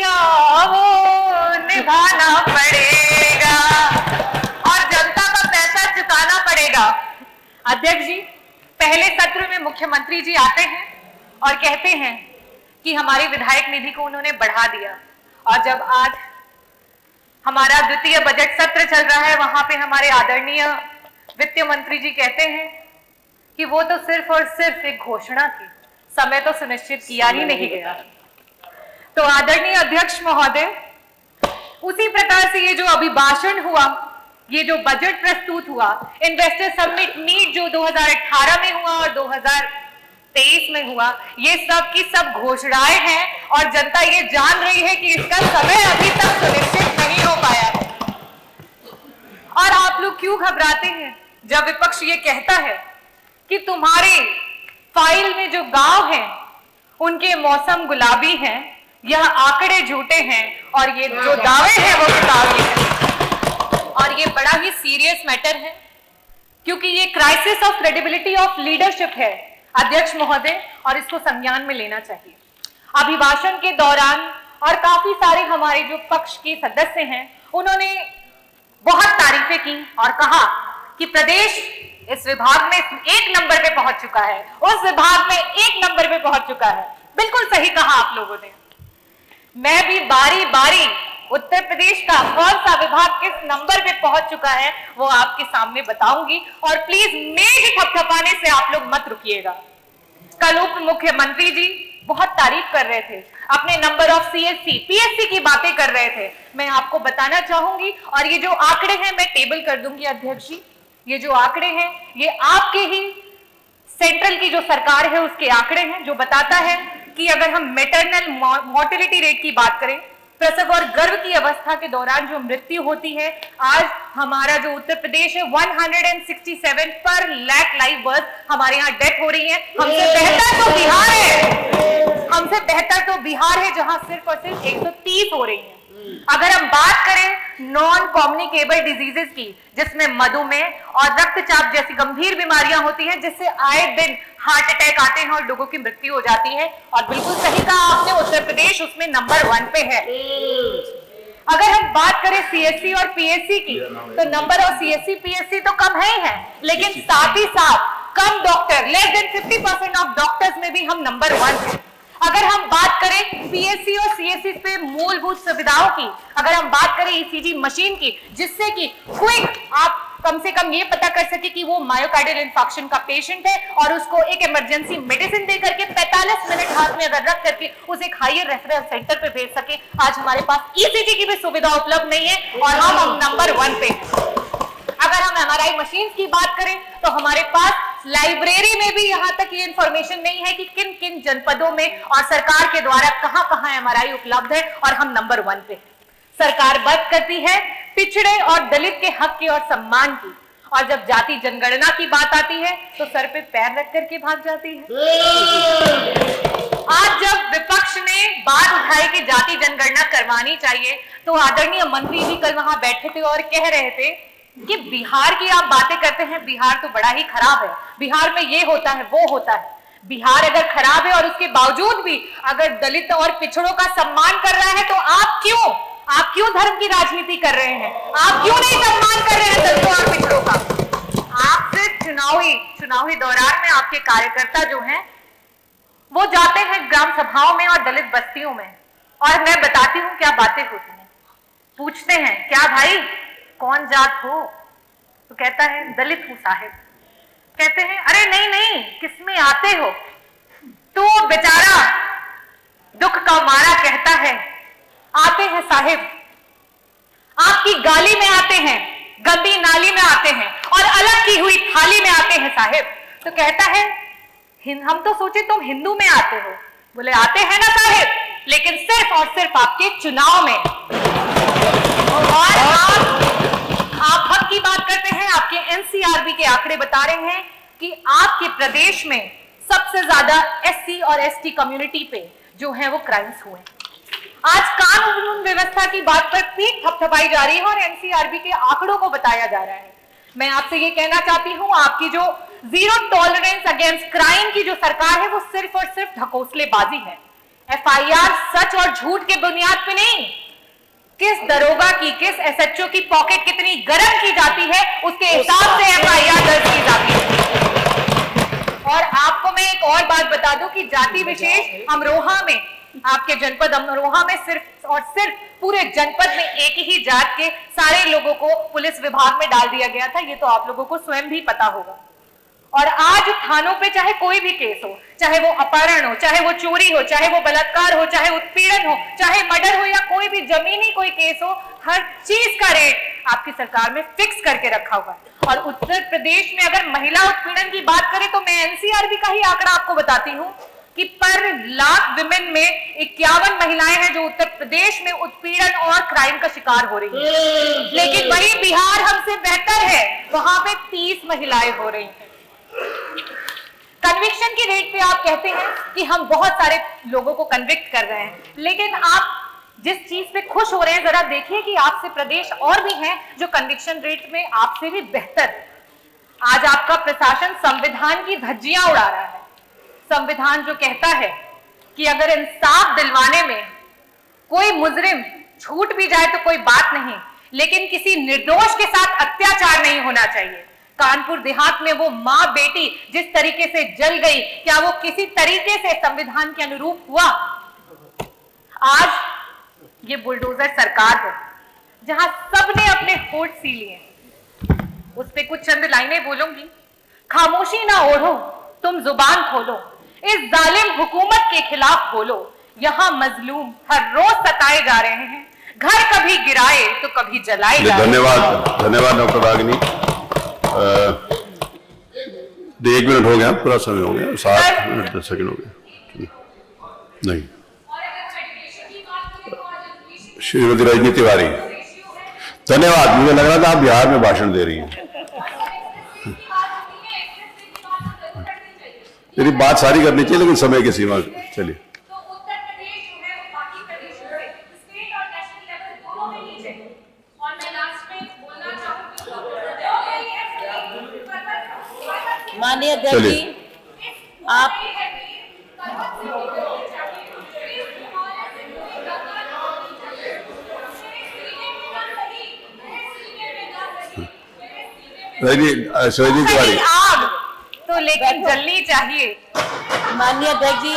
दिया वो निभाना पड़ेगा और जनता का पैसा चुकाना पड़ेगा। अध्यक्ष जी, पहले सत्र में मुख्यमंत्री जी आते हैं और कहते हैं कि हमारी विधायक निधि को उन्होंने बढ़ा दिया, और जब आज हमारा द्वितीय बजट सत्र चल रहा है वहां पे हमारे आदरणीय वित्त मंत्री जी कहते हैं कि वो तो सिर्फ और सिर्फ एक घोषणा थी, समय तो सुनिश्चित किया ही नहीं गया। तो आदरणीय अध्यक्ष महोदय, उसी प्रकार से ये जो अभिभाषण हुआ, ये जो बजट प्रस्तुत हुआ, इन्वेस्टर समिट मीट जो 2018 में हुआ और 2023 में हुआ, ये सब की सब घोषणाएं हैं और जनता ये जान रही है कि इसका समय अभी तक सुनिश्चित नहीं हो पाया है। और आप लोग क्यों घबराते हैं जब विपक्ष ये कहता है कि तुम्हारे फाइल में जो गांव हैं उनके मौसम गुलाबी हैं, यह आंकड़े झूठे हैं और ये जो दावे हैं वो किताबी हैं। और ये बड़ा ही सीरियस मैटर है क्योंकि ये crisis of credibility of leadership है अध्यक्ष महोदय, और इसको संज्ञान में लेना चाहिए। अभिभाषण के दौरान और काफी सारे हमारे जो पक्ष के सदस्य हैं उन्होंने बहुत तारीफें की और कहा कि प्रदेश इस विभाग में 1 नंबर पे पहुंच चुका है, उस विभाग में 1 नंबर पे पहुंच चुका है। बिल्कुल सही कहा आप लोगों ने। मैं भी बारी बारी उत्तर प्रदेश का कौन सा विभाग किस नंबर पे पहुंच चुका है वो आपके सामने बताऊंगी, और प्लीज मेज थपथपाने से आप लोग मत रुकिएगा। कल उप मुख्यमंत्री जी बहुत तारीफ कर रहे थे, अपने नंबर ऑफ सीएससी पीएससी की बातें कर रहे थे। मैं आपको बताना चाहूंगी, और ये जो आंकड़े हैं मैं टेबल कर दूंगी अध्यक्ष जी, ये जो आंकड़े हैं ये आपके ही सेंट्रल की जो सरकार है उसके आंकड़े हैं, जो बताता है कि अगर हम मैटरनल मोर्टेलिटी रेट की बात करें, प्रसव और गर्भ की अवस्था के दौरान जो मृत्यु होती है, आज हमारा जो उत्तर प्रदेश है 167 पर लाख लाइव बर्थ हमारे यहाँ डेथ हो रही है। हमसे बेहतर तो बिहार है, हमसे बेहतर तो बिहार है जहां सिर्फ और सिर्फ 130 हो रही है। अगर हम बात करें नॉन कम्युनिकेबल डिजीजेस की, जिसमें मधुमेह और रक्तचाप जैसी गंभीर बीमारियां होती हैं, जिससे आए दिन हार्ट अटैक आते हैं और लोगों की मृत्यु हो जाती है, और बिल्कुल सही कहा आपने, उत्तर प्रदेश उसमें नंबर 1 पे है। अगर हम बात करें सीएससी और पीएससी की, तो नंबर ऑफ सीएससी पीएससी तो कम है ही है, लेकिन साथ ही साथ कम doctor, less than 50% of doctors में भी हम नंबर 1 है। अगर हम बात करें पीएससी और सीएससी पे मूलभूत सुविधाओं की, अगर हम बात करें ईसीजी मशीन की, जिससे कि क्विक आप कम से कम ये पता कर सके कि वो मायोकार्डियल इंफार्क्शन का पेशेंट है, और उसको एक इमरजेंसी मेडिसिन दे करके 45 मिनट हाथ में अगर रख करके उसे एक हायर रेफरल सेंटर पे भेज सके। आज हमारे पास ईसीजी की भी सुविधा उपलब्ध नहीं है और हम नंबर 1 पे। अगर हम एमआरआई मशीन की बात करें तो हमारे पास लाइब्रेरी में भी यहां तक ये इंफॉर्मेशन नहीं है कि किन किन जनपदों में और सरकार के द्वारा कहां कहां एमआरआई उपलब्ध है, और हम नंबर 1 पे। सरकार बात करती है पिछड़े और दलित के हक की और सम्मान की, और जब जाति जनगणना की बात आती है तो सर पे पैर रख करके भाग जाती है। आज जब विपक्ष ने बात उठाई कि जाति जनगणना करवानी चाहिए, तो आदरणीय मंत्री जी कल वहां बैठे थे और कह रहे थे कि बिहार की आप बातें करते हैं, बिहार तो बड़ा ही खराब है, बिहार में ये होता है वो होता है। बिहार अगर खराब है और उसके बावजूद भी अगर दलित और पिछड़ों का सम्मान कर रहा है, तो आप क्यों धर्म की राजनीति कर रहे हैं? आप क्यों नहीं सम्मान कर रहे हैं दलितों और पिछड़ों का? आप सिर्फ चुनावी दौरान में आपके कार्यकर्ता जो हैं वो जाते हैं ग्राम सभाओं में और दलित बस्तियों में, और मैं बताती हूँ क्या बातें होती हैं। पूछते हैं क्या भाई कौन जात हो, तो कहता है दलित हूं साहिब। कहते हैं अरे नहीं नहीं किसमें आते हो, तो बेचारा दुख का मारा कहता है आते हैं साहिब, आपकी गाली में आते हैं, गंदी नाली में आते हैं, और अलग की हुई थाली में आते हैं साहिब। तो कहता है हम तो सोचे तुम हिंदू में आते हो। बोले आते हैं ना साहिब, लेकिन सिर्फ और सिर्फ आपके चुनाव में। और आप हक की बात करते हैं, आपके एनसीआरबी के आंकड़े बता रहे हैं कि आपके प्रदेश में सबसे ज्यादा एससी और एसटी कम्युनिटी पे जो है वो क्राइम्स हुए। आज कानून व्यवस्था की बात पर पीठ थपथपाई जा रही है और एनसीआरबी के आंकड़ों को बताया जा रहा है। मैं आपसे ये कहना चाहती हूं, आपकी जो जीरो टॉलरेंस अगेंस्ट क्राइम की जो सरकार है वो सिर्फ और सिर्फ ढकोसलेबाजी है। एफआईआर सच और झूठ के बुनियाद पे नहीं, किस दरोगा की, किस एसएचओ की पॉकेट कितनी गर्म की जाती है उसके हिसाब से एफआईआर दर्ज की जाती है। और आपको मैं एक और बात बता दूं कि जाति विशेष अमरोहा में, आपके जनपद अमरोहा में सिर्फ और सिर्फ पूरे जनपद में एक ही जात के सारे लोगों को पुलिस विभाग में डाल दिया गया था। ये तो आप लोगों को स्वयं भी पता होगा। और आज थानों पे चाहे कोई भी केस हो, चाहे वो अपहरण हो, चाहे वो चोरी हो, चाहे वो बलात्कार हो, चाहे उत्पीड़न हो, चाहे मर्डर हो या कोई भी जमीनी कोई केस हो, हर चीज का रेट आपकी सरकार में फिक्स करके रखा हुआ है। और उत्तर प्रदेश में अगर महिला उत्पीड़न की बात करें तो मैं एनसीआरबी का ही आंकड़ा आपको बताती हूँ कि पर लाख विमेन में 51 महिलाएं हैं जो उत्तर प्रदेश में उत्पीड़न और क्राइम का शिकार हो रही हैं। लेकिन वही बिहार हमसे बेहतर है, वहां पे 30 महिलाएं हो रही हैं। कन्विक्शन की रेट पे आप कहते हैं कि हम बहुत सारे लोगों को कन्विक्ट कर रहे हैं, लेकिन आप जिस चीज पे खुश हो रहे हैं जरा देखिए कि आपसे प्रदेश और भी हैं जो कन्विक्शन रेट में आपसे भी बेहतर है। आज आपका प्रशासन संविधान की धज्जियां उड़ा रहा है। संविधान जो कहता है कि अगर इंसाफ दिलवाने में कोई मुजरिम छूट भी जाए तो कोई बात नहीं, लेकिन किसी निर्दोष के साथ अत्याचार नहीं होना चाहिए। कानपुर देहात में वो मां बेटी जिस तरीके से जल गई, क्या वो किसी तरीके से संविधान के अनुरूप हुआ? आज ये बुलडोजर सरकार है जहां सबने अपने होठ सी लिए, उस पे कुछ चंद लाइनें बोलूंगी। खामोशी ना ओढ़ो, तुम जुबान खोलो, इस जालिम हुकूमत के खिलाफ बोलो। यहां मजलूम हर रोज सताए जा रहे हैं, घर कभी गिराए तो कभी जलाए जा रहे हैं। धन्यवाद, धन्यवाद डॉक्टर रागिनी। 1 मिनट हो गया, पूरा समय हो गया, 7 मिनट 10 सेकंड हो गया। नहीं, श्रीमती रजनी तिवारी, धन्यवाद। मुझे लग रहा था आप बिहार में भाषण दे रही हैं। मेरी बात सारी करनी चाहिए लेकिन समय की सीमा। चलिए, माननीय अध्यक्ष जी, आप रजनी तिवारी, आग तो लेकिन जलनी चाहिए। माननीय अध्यक्ष जी,